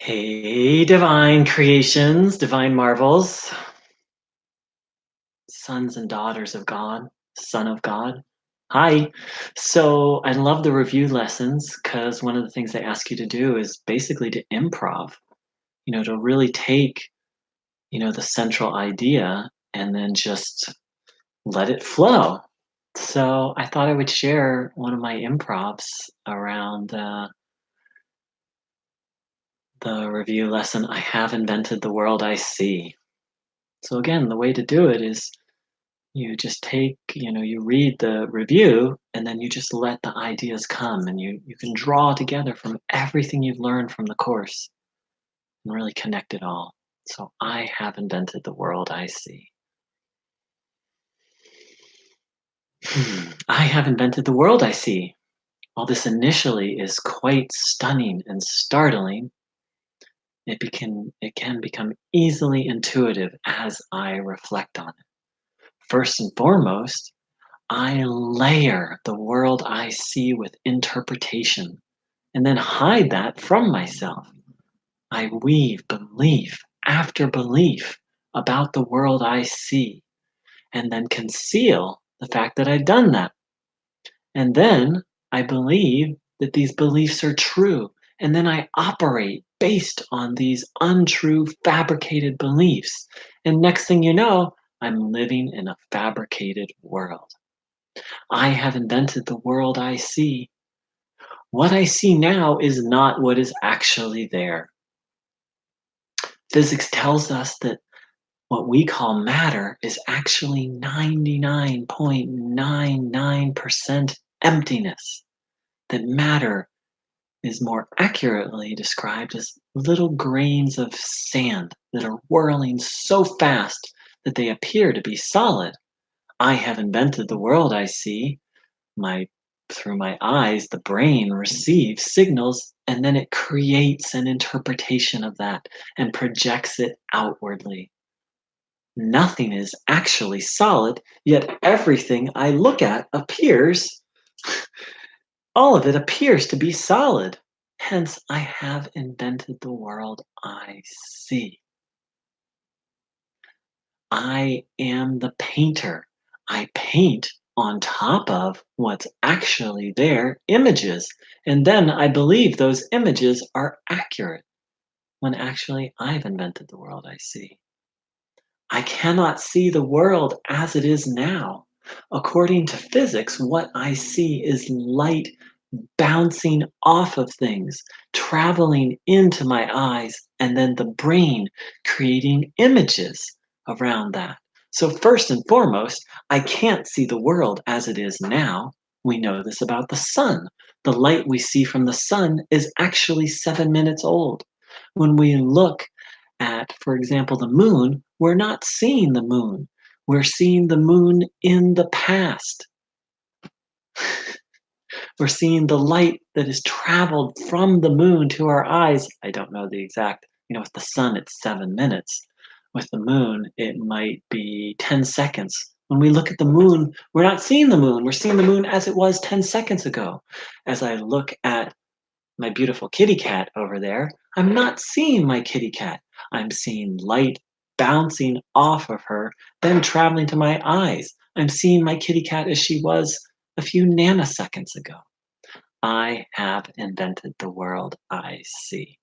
Hey, divine creations, divine marvels, sons and daughters of God, Son of God. Hi. So I love the review lessons because one of the things they ask you to do is basically to improv, to really take, the central idea and then just let it flow. So I thought I would share one of my improvs around the review lesson. I have invented the world I see. So again, the way to do it is you just take, you read the review and then you just let the ideas come and you can draw together from everything you've learned from the course and really connect it all. So I have invented the world I see. I have invented the world I see. While this initially is quite stunning and startling, it can become easily intuitive as I reflect on it. First and foremost, I layer the world I see with interpretation and then hide that from myself. I weave belief after belief about the world I see and then conceal the fact that I've done that. And then I believe that these beliefs are true. And then I operate based on these untrue, fabricated beliefs. And next thing you know, I'm living in a fabricated world. I have invented the world I see. What I see now is not what is actually there. Physics tells us that what we call matter is actually 99.99% emptiness. That matter is more accurately described as little grains of sand that are whirling so fast that they appear to be solid. I have invented the world I see. My Through my eyes, the brain receives signals and then it creates an interpretation of that and projects it outwardly. Nothing is actually solid, yet everything I look at appears, all of it appears to be solid. Hence, I have invented the world I see. I am the painter. I paint on top of what's actually there, images, and then I believe those images are accurate when actually I've invented the world I see. I cannot see the world as it is now. According to physics, what I see is light bouncing off of things, traveling into my eyes, and then the brain creating images around that. So, first and foremost, I can't see the world as it is now. We know this about the sun. The light we see from the sun is actually 7 minutes old. When we look at, for example, the moon, we're not seeing the moon. We're seeing the moon in the past. We're seeing the light that has traveled from the moon to our eyes. I don't know the exact, with the sun, it's 7 minutes. With the moon, it might be 10 seconds. When we look at the moon, we're not seeing the moon. We're seeing the moon as it was 10 seconds ago. As I look at my beautiful kitty cat over there, I'm not seeing my kitty cat. I'm seeing light bouncing off of her, then traveling to my eyes. I'm seeing my kitty cat as she was a few nanoseconds ago. I have invented the world I see.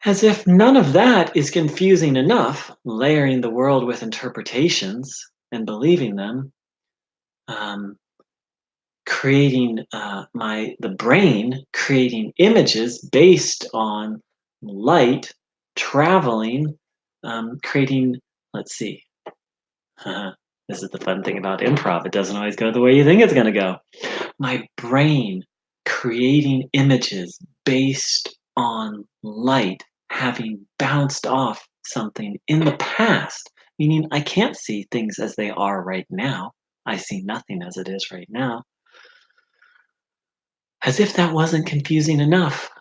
As if none of that is confusing enough, layering the world with interpretations and believing them, um, creating the brain creating images based on light traveling, creating. Let's see. This is the fun thing about improv. It doesn't always go the way you think it's going to go. My brain creating images based on light having bounced off something in the past, meaning I can't see things as they are right now. I see nothing as it is right now. As if that wasn't confusing enough,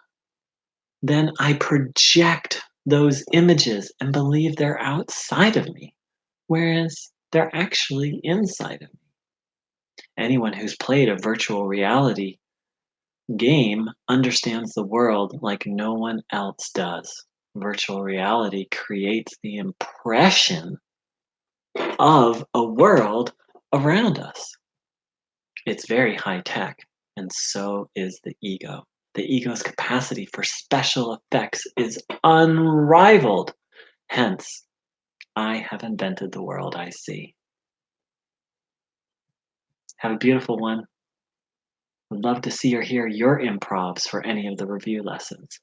then I project those images and believe they're outside of me, whereas they're actually inside of me. Anyone who's played a virtual reality Game understands the world like no one else does. Virtual reality creates the impression of a world around us. It's very high tech, and so is the ego. The ego's capacity for special effects is unrivaled. Hence, I have invented the world I see. Have a beautiful one. Would love to see or hear your improvs for any of the review lessons.